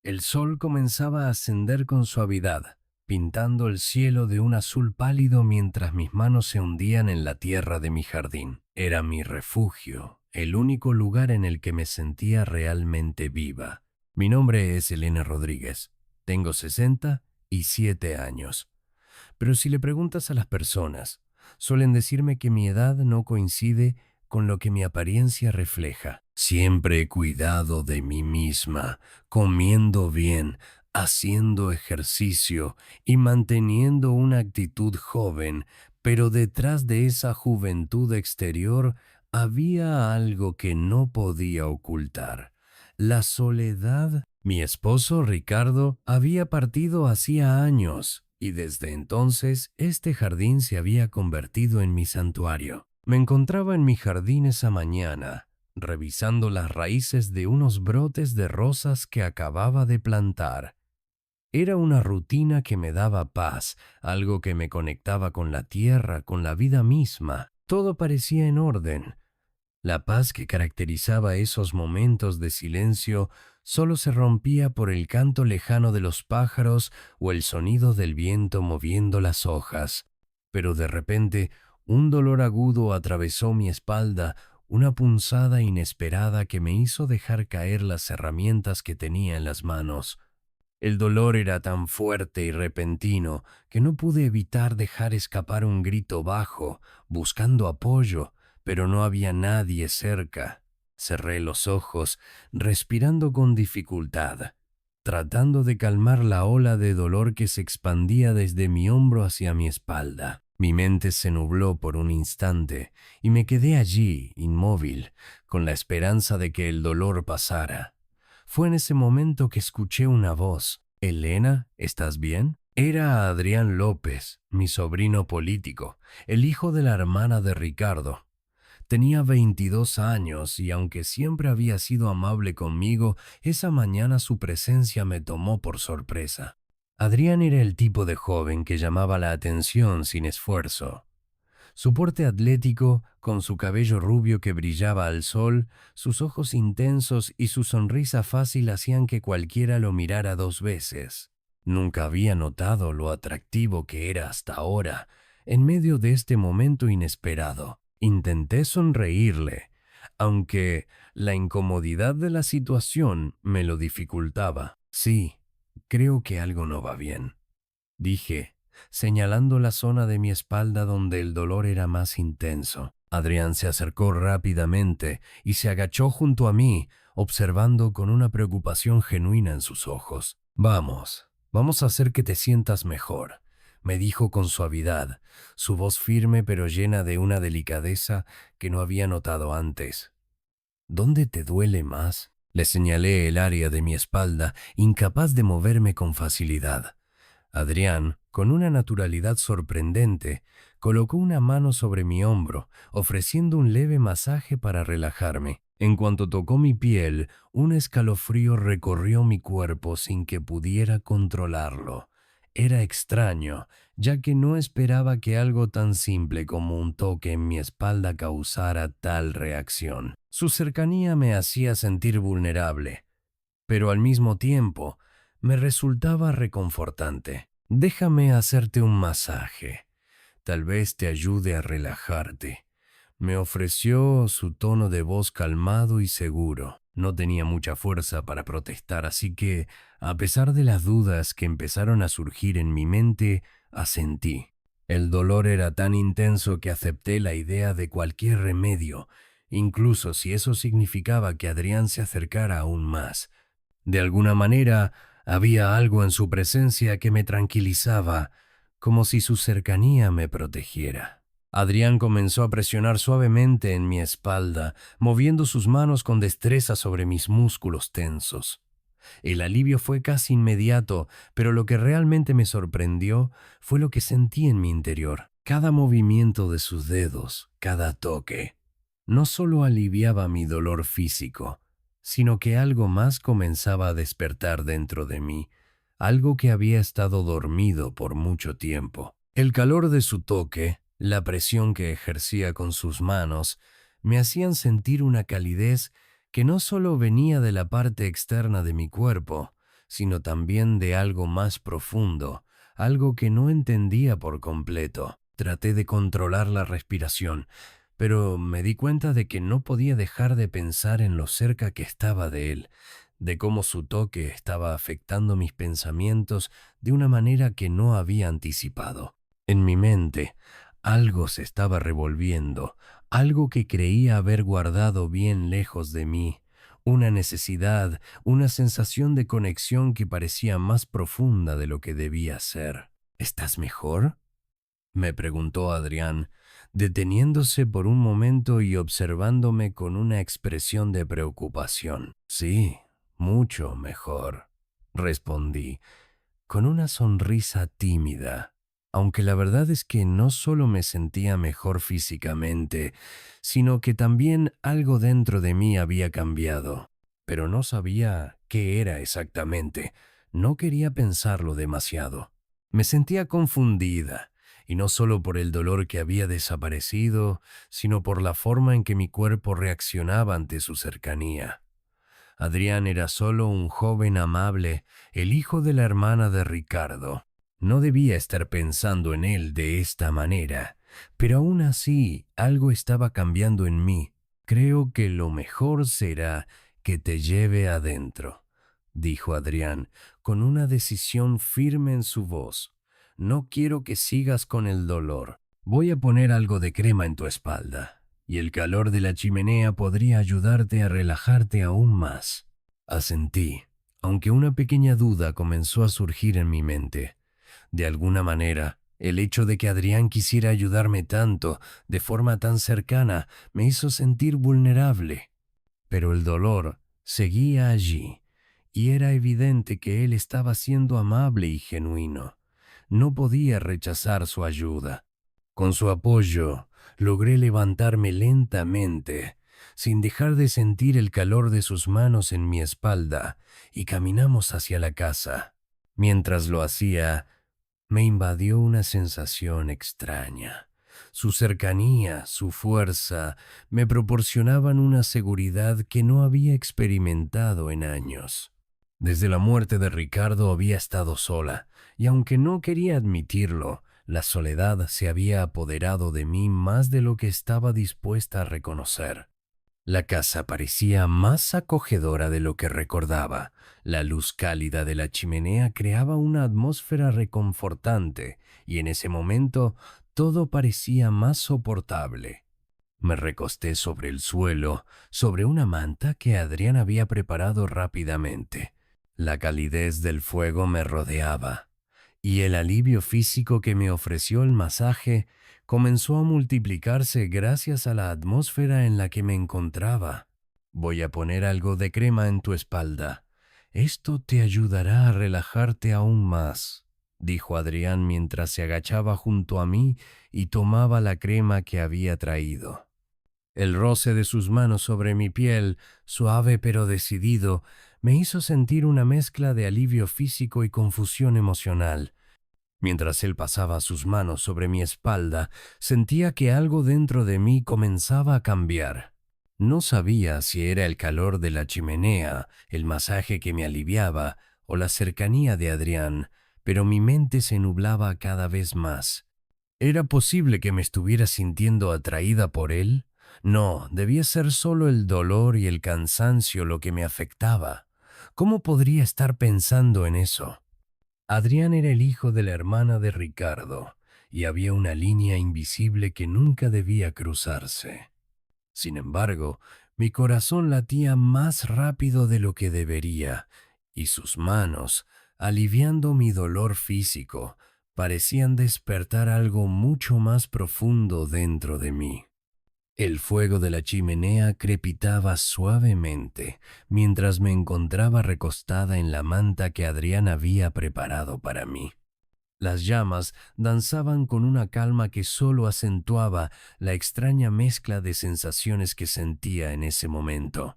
El sol comenzaba a ascender con suavidad, pintando el cielo de un azul pálido mientras mis manos se hundían en la tierra de mi jardín. Era mi refugio, el único lugar en el que me sentía realmente viva. Mi nombre es Elena Rodríguez. Tengo 67 años. Pero si le preguntas a las personas, suelen decirme que mi edad no coincide con lo que mi apariencia refleja. Siempre he cuidado de mí misma, comiendo bien, haciendo ejercicio y manteniendo una actitud joven, pero detrás de esa juventud exterior había algo que no podía ocultar: la soledad. Mi esposo, Ricardo, había partido hacía años, y desde entonces este jardín se había convertido en mi santuario. Me encontraba en mi jardín esa mañana, revisando las raíces de unos brotes de rosas que acababa de plantar. Era una rutina que me daba paz, algo que me conectaba con la tierra, con la vida misma. Todo parecía en orden. La paz que caracterizaba esos momentos de silencio solo se rompía por el canto lejano de los pájaros o el sonido del viento moviendo las hojas. Pero de repente, un dolor agudo atravesó mi espalda, una punzada inesperada que me hizo dejar caer las herramientas que tenía en las manos. El dolor era tan fuerte y repentino que no pude evitar dejar escapar un grito bajo, buscando apoyo, pero no había nadie cerca. Cerré los ojos, respirando con dificultad, tratando de calmar la ola de dolor que se expandía desde mi hombro hacia mi espalda. Mi mente se nubló por un instante y me quedé allí, inmóvil, con la esperanza de que el dolor pasara. Fue en ese momento que escuché una voz. «Elena, ¿estás bien?». Era Adrián López, mi sobrino político, el hijo de la hermana de Ricardo. Tenía 22 años y aunque siempre había sido amable conmigo, esa mañana su presencia me tomó por sorpresa. Adrián era el tipo de joven que llamaba la atención sin esfuerzo. Su porte atlético, con su cabello rubio que brillaba al sol, sus ojos intensos y su sonrisa fácil hacían que cualquiera lo mirara dos veces. Nunca había notado lo atractivo que era hasta ahora, en medio de este momento inesperado. Intenté sonreírle, aunque la incomodidad de la situación me lo dificultaba. «Sí, creo que algo no va bien», dije, señalando la zona de mi espalda donde el dolor era más intenso. Adrián se acercó rápidamente y se agachó junto a mí, observando con una preocupación genuina en sus ojos. Vamos a hacer que te sientas mejor», me dijo con suavidad, su voz firme pero llena de una delicadeza que no había notado antes. «¿Dónde te duele más?». Le señalé el área de mi espalda, incapaz de moverme con facilidad. Adrián, con una naturalidad sorprendente, colocó una mano sobre mi hombro, ofreciendo un leve masaje para relajarme. En cuanto tocó mi piel, un escalofrío recorrió mi cuerpo sin que pudiera controlarlo. Era extraño, ya que no esperaba que algo tan simple como un toque en mi espalda causara tal reacción. Su cercanía me hacía sentir vulnerable, pero al mismo tiempo me resultaba reconfortante. «Déjame hacerte un masaje. Tal vez te ayude a relajarte», me ofreció, su tono de voz calmado y seguro. No tenía mucha fuerza para protestar, así que, a pesar de las dudas que empezaron a surgir en mi mente, asentí. El dolor era tan intenso que acepté la idea de cualquier remedio, incluso si eso significaba que Adrián se acercara aún más. De alguna manera, había algo en su presencia que me tranquilizaba, como si su cercanía me protegiera. Adrián comenzó a presionar suavemente en mi espalda, moviendo sus manos con destreza sobre mis músculos tensos. El alivio fue casi inmediato, pero lo que realmente me sorprendió fue lo que sentí en mi interior. Cada movimiento de sus dedos, cada toque, no solo aliviaba mi dolor físico, sino que algo más comenzaba a despertar dentro de mí, algo que había estado dormido por mucho tiempo. El calor de su toque, la presión que ejercía con sus manos, me hacían sentir una calidez que no solo venía de la parte externa de mi cuerpo, sino también de algo más profundo, algo que no entendía por completo. Traté de controlar la respiración, pero me di cuenta de que no podía dejar de pensar en lo cerca que estaba de él, de cómo su toque estaba afectando mis pensamientos de una manera que no había anticipado. En mi mente, algo se estaba revolviendo, algo que creía haber guardado bien lejos de mí, una necesidad, una sensación de conexión que parecía más profunda de lo que debía ser. ¿Estás mejor?, me preguntó Adrián, deteniéndose por un momento y observándome con una expresión de preocupación. Sí, mucho mejor, respondí, con una sonrisa tímida, aunque la verdad es que no solo me sentía mejor físicamente, sino que también algo dentro de mí había cambiado, pero no sabía qué era exactamente. No quería pensarlo demasiado. Me sentía confundida, y no solo por el dolor que había desaparecido, sino por la forma en que mi cuerpo reaccionaba ante su cercanía. Adrián era solo un joven amable, el hijo de la hermana de Ricardo. No debía estar pensando en él de esta manera, pero aún así algo estaba cambiando en mí. Creo que lo mejor será que te lleve adentro, dijo Adrián, con una decisión firme en su voz. No quiero que sigas con el dolor. Voy a poner algo de crema en tu espalda, y el calor de la chimenea podría ayudarte a relajarte aún más. Asentí, aunque una pequeña duda comenzó a surgir en mi mente. De alguna manera, el hecho de que Adrián quisiera ayudarme tanto, de forma tan cercana, me hizo sentir vulnerable. Pero el dolor seguía allí, y era evidente que él estaba siendo amable y genuino. No podía rechazar su ayuda. Con su apoyo, logré levantarme lentamente, sin dejar de sentir el calor de sus manos en mi espalda, y caminamos hacia la casa. Mientras lo hacía, me invadió una sensación extraña. Su cercanía, su fuerza, me proporcionaban una seguridad que no había experimentado en años. Desde la muerte de Ricardo había estado sola, y aunque no quería admitirlo, la soledad se había apoderado de mí más de lo que estaba dispuesta a reconocer. La casa parecía más acogedora de lo que recordaba. La luz cálida de la chimenea creaba una atmósfera reconfortante, y en ese momento todo parecía más soportable. Me recosté sobre el suelo, sobre una manta que Adrián había preparado rápidamente. La calidez del fuego me rodeaba, y el alivio físico que me ofreció el masaje comenzó a multiplicarse gracias a la atmósfera en la que me encontraba. Voy a poner algo de crema en tu espalda. Esto te ayudará a relajarte aún más, dijo Adrián mientras se agachaba junto a mí y tomaba la crema que había traído. El roce de sus manos sobre mi piel, suave pero decidido, me hizo sentir una mezcla de alivio físico y confusión emocional. Mientras él pasaba sus manos sobre mi espalda, sentía que algo dentro de mí comenzaba a cambiar. No sabía si era el calor de la chimenea, el masaje que me aliviaba o la cercanía de Adrián, pero mi mente se nublaba cada vez más. ¿Era posible que me estuviera sintiendo atraída por él? No, debía ser solo el dolor y el cansancio lo que me afectaba. ¿Cómo podría estar pensando en eso? Adrián era el hijo de la hermana de Ricardo, y había una línea invisible que nunca debía cruzarse. Sin embargo, mi corazón latía más rápido de lo que debería, y sus manos, aliviando mi dolor físico, parecían despertar algo mucho más profundo dentro de mí. El fuego de la chimenea crepitaba suavemente mientras me encontraba recostada en la manta que Adrián había preparado para mí. Las llamas danzaban con una calma que solo acentuaba la extraña mezcla de sensaciones que sentía en ese momento.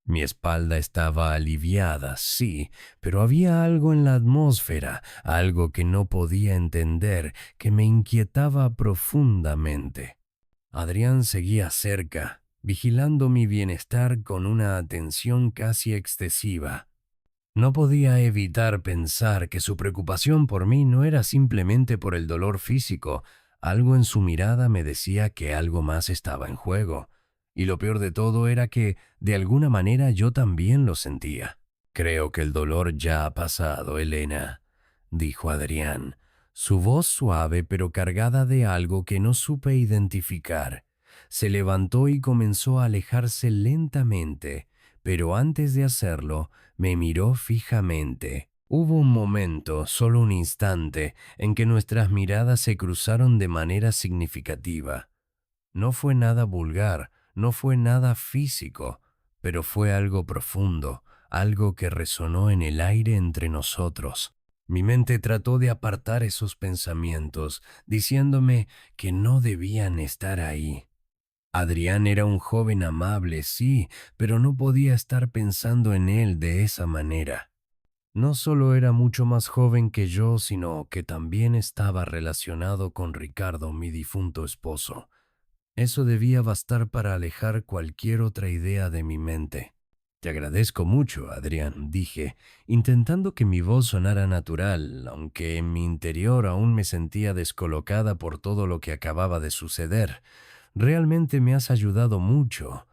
Mi espalda estaba aliviada, sí, pero había algo en la atmósfera, algo que no podía entender, que me inquietaba profundamente. Adrián seguía cerca, vigilando mi bienestar con una atención casi excesiva. No podía evitar pensar que su preocupación por mí no era simplemente por el dolor físico. Algo en su mirada me decía que algo más estaba en juego. Y lo peor de todo era que, de alguna manera, yo también lo sentía. Creo que el dolor ya ha pasado, Elena, dijo Adrián, su voz suave pero cargada de algo que no supe identificar. Se levantó y comenzó a alejarse lentamente, pero antes de hacerlo, me miró fijamente. Hubo un momento, solo un instante, en que nuestras miradas se cruzaron de manera significativa. No fue nada vulgar, no fue nada físico, pero fue algo profundo, algo que resonó en el aire entre nosotros. Mi mente trató de apartar esos pensamientos, diciéndome que no debían estar ahí. Adrián era un joven amable, sí, pero no podía estar pensando en él de esa manera. No solo era mucho más joven que yo, sino que también estaba relacionado con Ricardo, mi difunto esposo. Eso debía bastar para alejar cualquier otra idea de mi mente. Te agradezco mucho, Adrián, dije, intentando que mi voz sonara natural, aunque en mi interior aún me sentía descolocada por todo lo que acababa de suceder. Realmente me has ayudado mucho.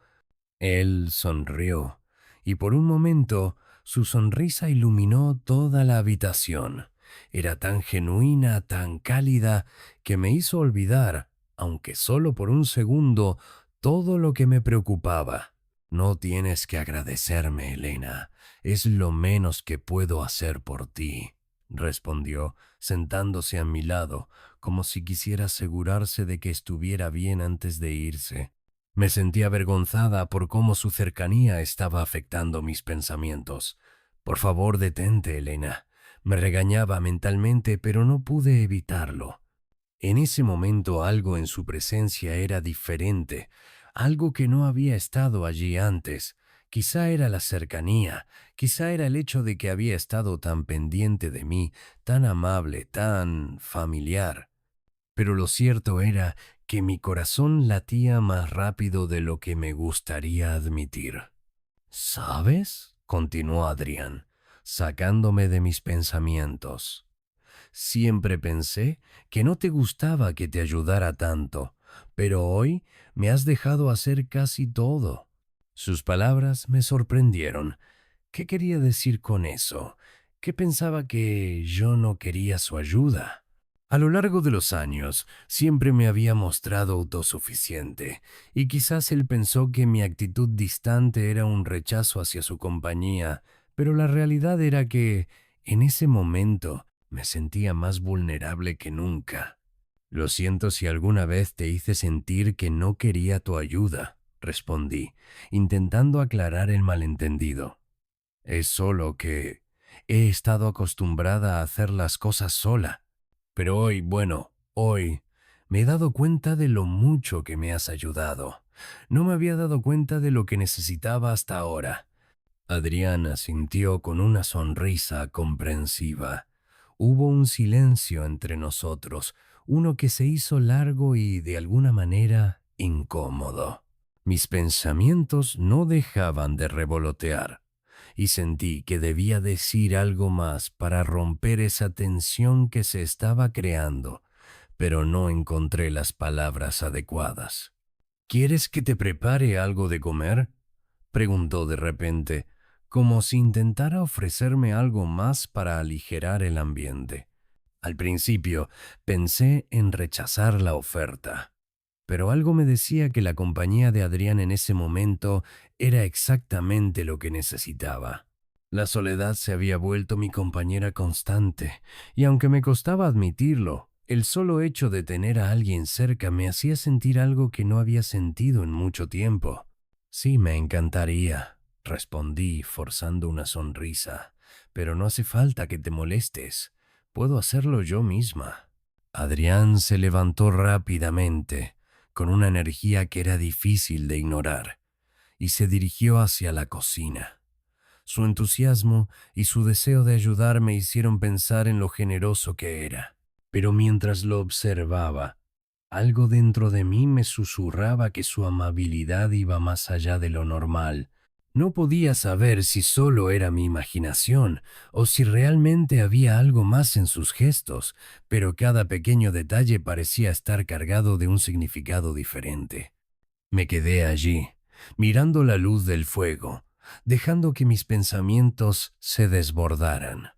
Él sonrió, y por un momento su sonrisa iluminó toda la habitación. Era tan genuina, tan cálida, que me hizo olvidar, aunque solo por un segundo, todo lo que me preocupaba. No tienes que agradecerme, Elena. Es lo menos que puedo hacer por ti, respondió, sentándose a mi lado, como si quisiera asegurarse de que estuviera bien antes de irse. Me sentí avergonzada por cómo su cercanía estaba afectando mis pensamientos. Por favor, detente, Elena. Me regañaba mentalmente, pero no pude evitarlo. En ese momento algo en su presencia era diferente, algo que no había estado allí antes. Quizá era la cercanía, quizá era el hecho de que había estado tan pendiente de mí, tan amable, tan familiar. Pero lo cierto era que mi corazón latía más rápido de lo que me gustaría admitir. ¿Sabes? Continuó Adrián, sacándome de mis pensamientos. Siempre pensé que no te gustaba que te ayudara tanto, pero hoy me has dejado hacer casi todo. Sus palabras me sorprendieron. ¿Qué quería decir con eso? ¿Qué pensaba que yo no quería su ayuda? A lo largo de los años, siempre me había mostrado autosuficiente, y quizás él pensó que mi actitud distante era un rechazo hacia su compañía, pero la realidad era que, en ese momento, me sentía más vulnerable que nunca. Lo siento si alguna vez te hice sentir que no quería tu ayuda, respondí, intentando aclarar el malentendido. Es solo que he estado acostumbrada a hacer las cosas sola. Pero hoy, bueno, hoy me he dado cuenta de lo mucho que me has ayudado. No me había dado cuenta de lo que necesitaba hasta ahora. Adriana sintió con una sonrisa comprensiva. Hubo un silencio entre nosotros, uno que se hizo largo y, de alguna manera, incómodo. Mis pensamientos no dejaban de revolotear, y sentí que debía decir algo más para romper esa tensión que se estaba creando, pero no encontré las palabras adecuadas. ¿Quieres que te prepare algo de comer?, preguntó de repente, como si intentara ofrecerme algo más para aligerar el ambiente. Al principio pensé en rechazar la oferta, pero algo me decía que la compañía de Adrián en ese momento era exactamente lo que necesitaba. La soledad se había vuelto mi compañera constante, y aunque me costaba admitirlo, el solo hecho de tener a alguien cerca me hacía sentir algo que no había sentido en mucho tiempo. Sí, me encantaría, respondí, forzando una sonrisa, pero no hace falta que te molestes. Puedo hacerlo yo misma. Adrián se levantó rápidamente, con una energía que era difícil de ignorar, y se dirigió hacia la cocina. Su entusiasmo y su deseo de ayudar me hicieron pensar en lo generoso que era. Pero mientras lo observaba, algo dentro de mí me susurraba que su amabilidad iba más allá de lo normal. No podía saber si solo era mi imaginación o si realmente había algo más en sus gestos, pero cada pequeño detalle parecía estar cargado de un significado diferente. Me quedé allí, mirando la luz del fuego, dejando que mis pensamientos se desbordaran.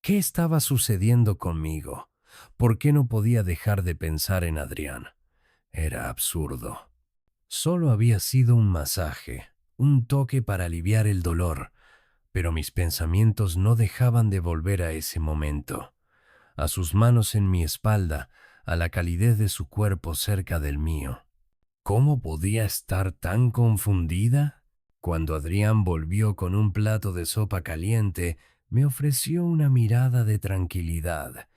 ¿Qué estaba sucediendo conmigo? ¿Por qué no podía dejar de pensar en Adrián? Era absurdo. Solo había sido un masaje, un toque para aliviar el dolor, pero mis pensamientos no dejaban de volver a ese momento, a sus manos en mi espalda, a la calidez de su cuerpo cerca del mío. ¿Cómo podía estar tan confundida? Cuando Adrián volvió con un plato de sopa caliente, me ofreció una mirada de tranquilidad,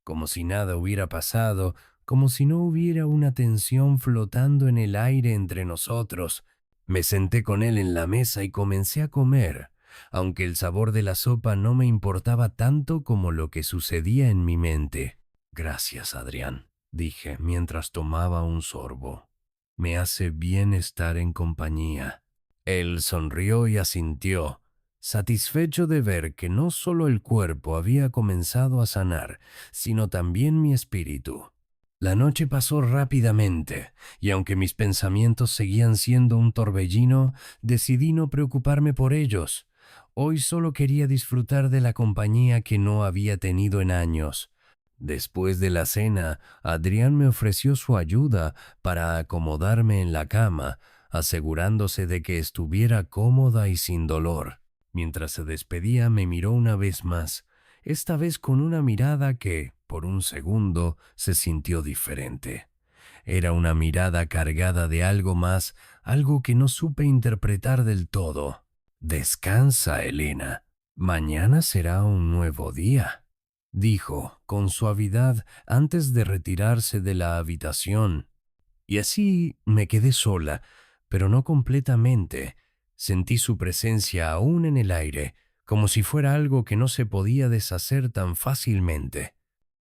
como si nada hubiera pasado, como si no hubiera una tensión flotando en el aire entre nosotros. Me senté con él en la mesa y comencé a comer, aunque el sabor de la sopa no me importaba tanto como lo que sucedía en mi mente. Gracias, Adrián, dije mientras tomaba un sorbo. Me hace bien estar en compañía. Él sonrió y asintió, satisfecho de ver que no solo el cuerpo había comenzado a sanar, sino también mi espíritu. La noche pasó rápidamente, y aunque mis pensamientos seguían siendo un torbellino, decidí no preocuparme por ellos. Hoy solo quería disfrutar de la compañía que no había tenido en años. Después de la cena, Adrián me ofreció su ayuda para acomodarme en la cama, asegurándose de que estuviera cómoda y sin dolor. Mientras se despedía, me miró una vez más, esta vez con una mirada que, por un segundo, se sintió diferente. Era una mirada cargada de algo más, algo que no supe interpretar del todo. Descansa, Elena. Mañana será un nuevo día, dijo con suavidad antes de retirarse de la habitación. Y así me quedé sola, pero no completamente. Sentí su presencia aún en el aire, como si fuera algo que no se podía deshacer tan fácilmente.